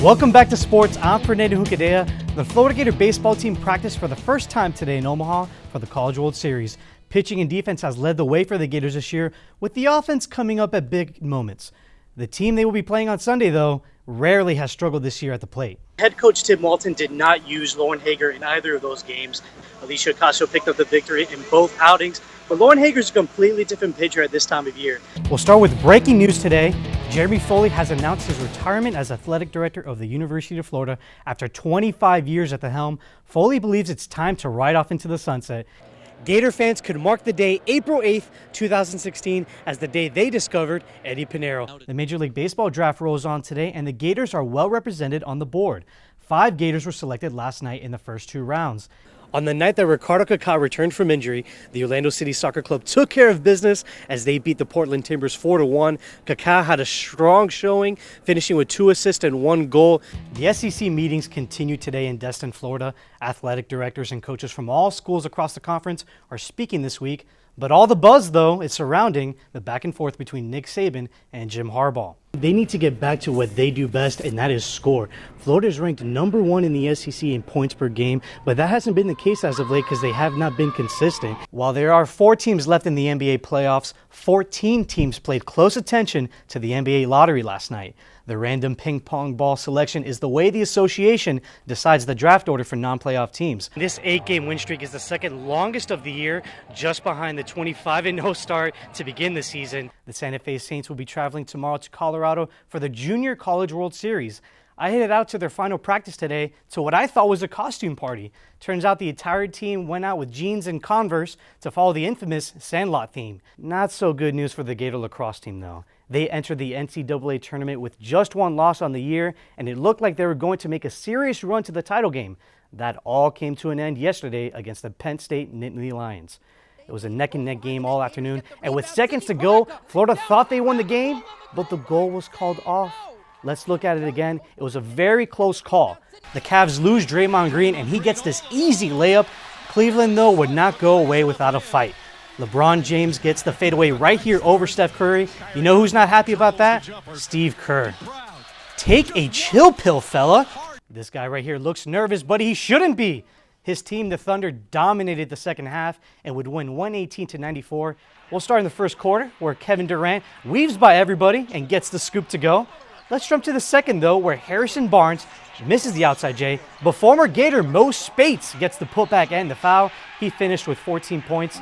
Welcome back to sports. I'm Fernando Juncadella. The Florida Gator baseball team practiced for the first time today in Omaha for the College World Series. Pitching and defense has led the way for the Gators this year, with the offense coming up at big moments. The team they will be playing on Sunday, though, rarely has struggled this year at the plate. Head coach Tim Walton did not use Lauren Haeger in either of those games. Alicia Ocasio picked up the victory in both outings, but Lauren Haeger is a completely different pitcher at this time of year. We'll start with breaking news today. Jeremy Foley has announced his retirement as athletic director of the University of Florida after 25 years at the helm. Foley believes it's time to ride off into the sunset. Gator fans could mark the day April 8th, 2016 as the day they discovered Eddie Pinheiro. The Major League Baseball draft rolls on today, and the Gators are well represented on the board. 5 Gators were selected last night in the first 2 rounds. On the night that Ricardo Kaká returned from injury, the Orlando City Soccer Club took care of business as they beat the Portland Timbers 4-1. Kaká had a strong showing, finishing with 2 assists and 1 goal. The SEC meetings continue today in Destin, Florida. Athletic directors and coaches from all schools across the conference are speaking this week. But all the buzz, though, is surrounding the back and forth between Nick Saban and Jim Harbaugh. They need to get back to what they do best, and that is score. Florida is ranked number 1 in the SEC in points per game, but that hasn't been the case as of late because they have not been consistent. While there are 4 teams left in the NBA playoffs, 14 teams played close attention to the NBA lottery last night. The random ping pong ball selection is the way the association decides the draft order for non-playoff teams. This 8-game win streak is the second longest of the year, just behind the 25-0 start to begin the season. The Santa Fe Saints will be traveling tomorrow to Colorado for the Junior College World Series. I headed out to their final practice today to what I thought was a costume party. Turns out the entire team went out with jeans and Converse to follow the infamous Sandlot theme. Not so good news for the Gator lacrosse team, though. They entered the NCAA tournament with just 1 loss on the year, and it looked like they were going to make a serious run to the title game. That all came to an end yesterday against the Penn State Nittany Lions. It was a neck-and-neck game all afternoon, and with seconds to go, Florida thought they won the game, but the goal was called off. Let's look at it again. It was a very close call. The Cavs lose Draymond Green, and he gets this easy layup. Cleveland, though, would not go away without a fight. LeBron James gets the fadeaway right here over Steph Curry. You know who's not happy about that? Steve Kerr. Take a chill pill, fella. This guy right here looks nervous, but he shouldn't be. His team, the Thunder, dominated the second half and would win 118-94. We'll start in the first quarter, where Kevin Durant weaves by everybody and gets the scoop to go. Let's jump to the second, though, where Harrison Barnes misses the outside J, but former Gator Mo Spates gets the putback and the foul. He finished with 14 points.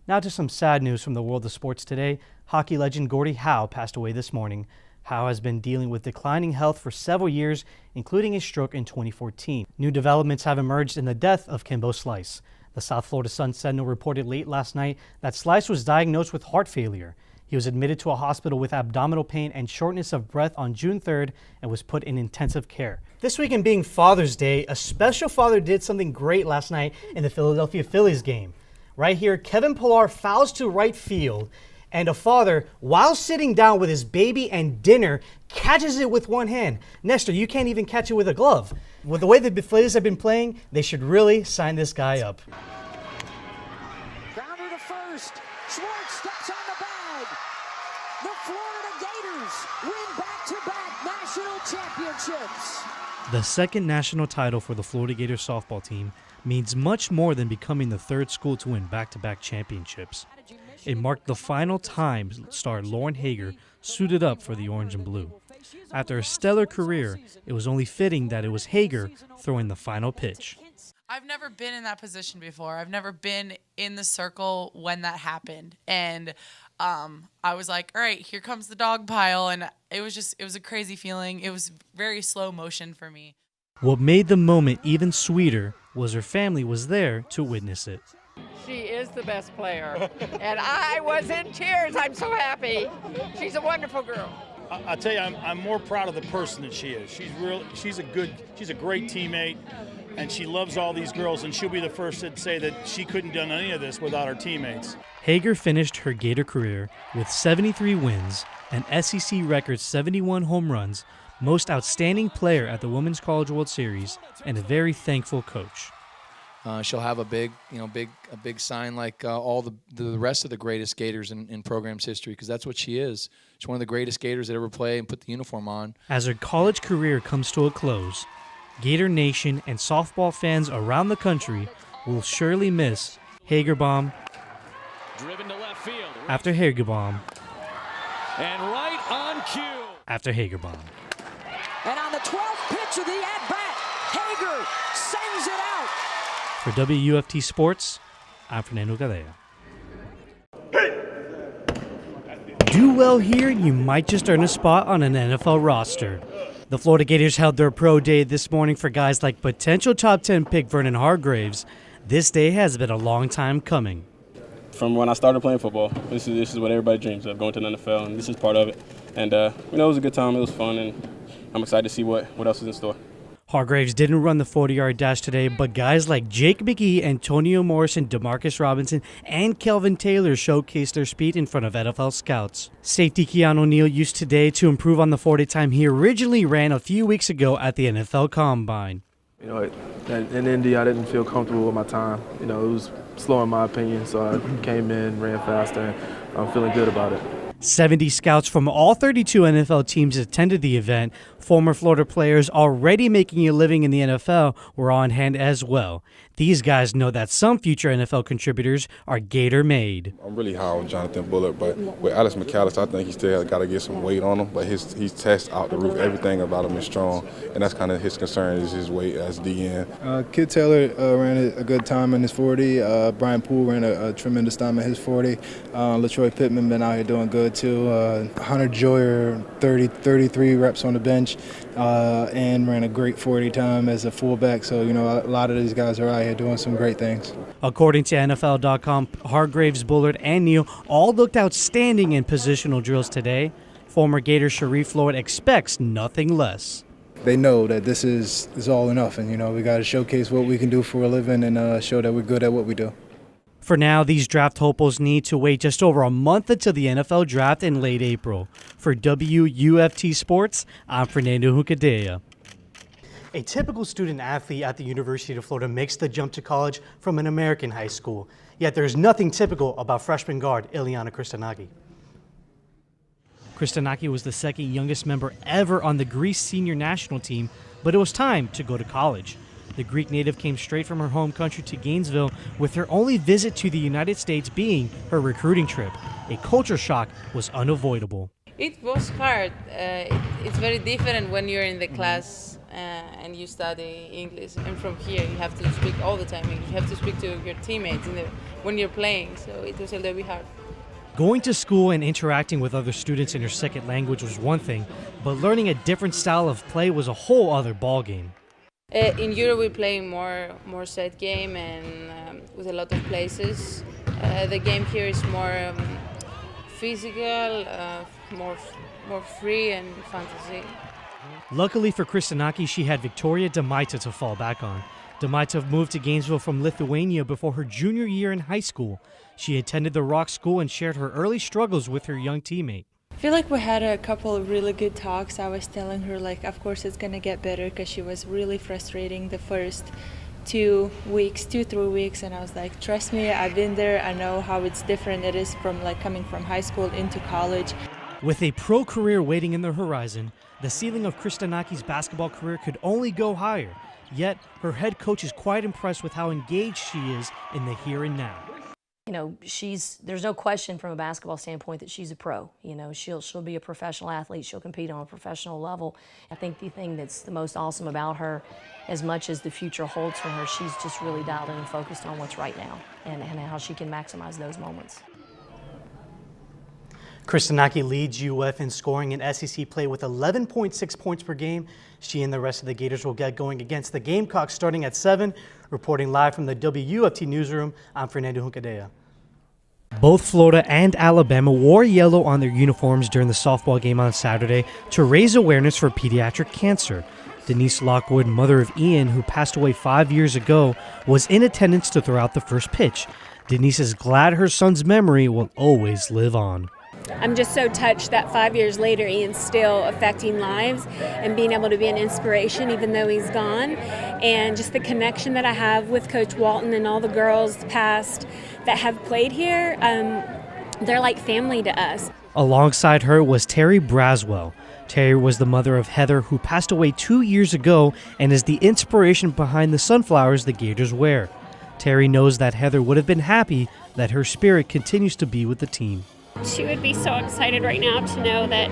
Now to some sad news from the world of sports today. Hockey legend Gordie Howe passed away this morning. Howe has been dealing with declining health for several years, including a stroke in 2014. New developments have emerged in the death of Kimbo Slice. The South Florida Sun-Sentinel reported late last night that Slice was diagnosed with heart failure. He was admitted to a hospital with abdominal pain and shortness of breath on June 3rd and was put in intensive care. This weekend being Father's Day, a special father did something great last night in the Philadelphia Phillies game. Right here, Kevin Pillar fouls to right field, and a father, while sitting down with his baby and dinner, catches it with one hand. Nestor, you can't even catch it with a glove. With the way the Phillies have been playing, they should really sign this guy up. Grounder to first. Schwartz steps on the bag. The Florida Gators win back-to-back national championships. The second national title for the Florida Gators softball team means much more than becoming the 3rd school to win back-to-back championships. It marked the final time star Lauren Haeger suited up for the orange and blue. After a stellar career, it was only fitting that it was Haeger throwing the final pitch. I've never been in that position before. I've never been in the circle when that happened. And I was like, all right, here comes the dog pile. And it was a crazy feeling. It was very slow motion for me. What made the moment even sweeter was her family was there to witness it. She is the best player, and I was in tears. I'm so happy. She's a wonderful girl. I tell you, I'm more proud of the person that she is. She's a great teammate, and she loves all these girls, and she'll be the first to say that she couldn't have done any of this without her teammates. Haeger finished her Gator career with 73 wins, an SEC record 71 home runs, most outstanding player at the Women's College World Series, and a very thankful coach. she'll have a big sign like all the rest of the greatest skaters in program's history, because that's what she is. She's one of the greatest skaters that ever play and put the uniform on. As her college career comes to a close, Gator Nation and softball fans around the country will surely miss Haeger bomb Driven to left field. after Haeger bomb And right on cue. after Haeger bomb. And on the 12th pitch of the at-bat, Haeger sends it out. For WUFT Sports, I'm Fernando Juncadella. Do well here, and you might just earn a spot on an NFL roster. The Florida Gators held their pro day this morning for guys like potential top 10 pick Vernon Hargreaves. This day has been a long time coming. From when I started playing football, this is what everybody dreams of, going to the NFL, and this is part of it. And it was a good time, it was fun, and I'm excited to see what else is in store. Hargreaves didn't run the 40-yard dash today, but guys like Jake McGee, Antonio Morrison, DeMarcus Robinson, and Kelvin Taylor showcased their speed in front of NFL scouts. Safety Keon O'Neal used today to improve on the 40 time he originally ran a few weeks ago at the NFL Combine. In Indy, I didn't feel comfortable with my time. It was slow in my opinion, so I came in, ran faster, and I'm feeling good about it. 70 scouts from all 32 NFL teams attended the event. Former Florida players already making a living in the NFL were on hand as well. These guys know that some future NFL contributors are Gator-made. I'm really high on Jonathan Bullard, but with Alex McAllister, I think he still got to get some weight on him. But he's tested out the roof. Everything about him is strong, and that's kind of his concern is his weight as DN. Kid Taylor ran a good time in his 40. Brian Poole ran a tremendous time in his 40. LaTroy Pittman been out here doing good too. Hunter Joyer, 33 reps on the bench, and ran a great 40 time as a fullback. So a lot of these guys are out here doing some great things. According to NFL.com, Hargreaves, Bullard, and Neal all looked outstanding in positional drills today. Former Gator Sharif Floyd expects nothing less. They know that this is all or nothing. We got to showcase what we can do for a living and show that we're good at what we do. For now, these draft hopefuls need to wait just over a month until the NFL draft in late April. For WUFT Sports, I'm Fernando Juncadella. A typical student athlete at the University of Florida makes the jump to college from an American high school. Yet there's nothing typical about freshman guard Eleanna Christinaki. Christinaki was the second youngest member ever on the Greece senior national team, but it was time to go to college. The Greek native came straight from her home country to Gainesville, with her only visit to the United States being her recruiting trip. A culture shock was unavoidable. It was hard. It's very different when you're in the class and you study English. And from here, you have to speak all the time English. You have to speak to your teammates when you're playing, so it was a little bit hard. Going to school and interacting with other students in your second language was one thing, but learning a different style of play was a whole other ballgame. In Europe, we're playing more set game and with a lot of places. The game here is more physical, more free and fantasy. Luckily for Christinaki, she had Victoria Demaita to fall back on. Demaita moved to Gainesville from Lithuania before her junior year in high school. She attended the Rock School and shared her early struggles with her young teammate. I feel like we had a couple of really good talks. I was telling her, of course it's going to get better, because she was really frustrating the first 2, 3 weeks. And I was like, trust me, I've been there. I know how it's different it is from coming from high school into college. With a pro career waiting in the horizon, the ceiling of Christinaki's basketball career could only go higher. Yet, her head coach is quite impressed with how engaged she is in the here and now. There's no question from a basketball standpoint that she's a pro. She'll be a professional athlete. She'll compete on a professional level. I think the thing that's the most awesome about her, as much as the future holds for her, she's just really dialed in and focused on what's right now and how she can maximize those moments. Christinaki leads UF in scoring in SEC play with 11.6 points per game. She and the rest of the Gators will get going against the Gamecocks starting at 7. Reporting live from the WUFT newsroom, I'm Fernando Juncadella. Both Florida and Alabama wore yellow on their uniforms during the softball game on Saturday to raise awareness for pediatric cancer. Denise Lockwood, mother of Ian, who passed away 5 years ago, was in attendance to throw out the first pitch. Denise is glad her son's memory will always live on. I'm just so touched that 5 years later Ian's still affecting lives and being able to be an inspiration even though he's gone. And just the connection that I have with Coach Walton and all the girls past that have played here, they're like family to us. Alongside her was Terry Braswell. Terry was the mother of Heather, who passed away 2 years ago and is the inspiration behind the sunflowers the Gators wear. Terry knows that Heather would have been happy that her spirit continues to be with the team. She would be so excited right now to know that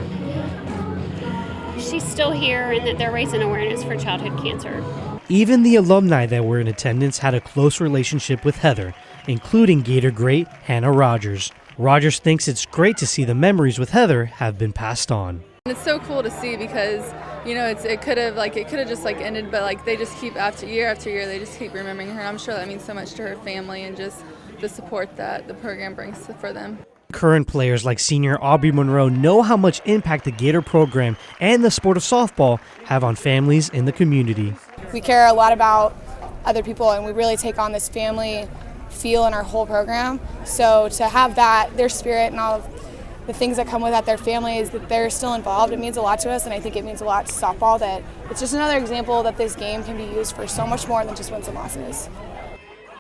she's still here and that they're raising awareness for childhood cancer. Even the alumni that were in attendance had a close relationship with Heather, including Gator great Hannah Rogers. Rogers thinks it's great to see the memories with Heather have been passed on. It's so cool to see because, you know, it could have just ended, but they just keep after year, they just keep remembering her. And I'm sure that means so much to her family and just the support that the program brings for them. Current players like senior Aubrey Monroe know how much impact the Gator program and the sport of softball have on families in the community. We care a lot about other people and we really take on this family feel in our whole program. So to have that, their spirit and all of the things that come with that, their families, that they're still involved, it means a lot to us, and I think it means a lot to softball that it's just another example that this game can be used for so much more than just wins and losses.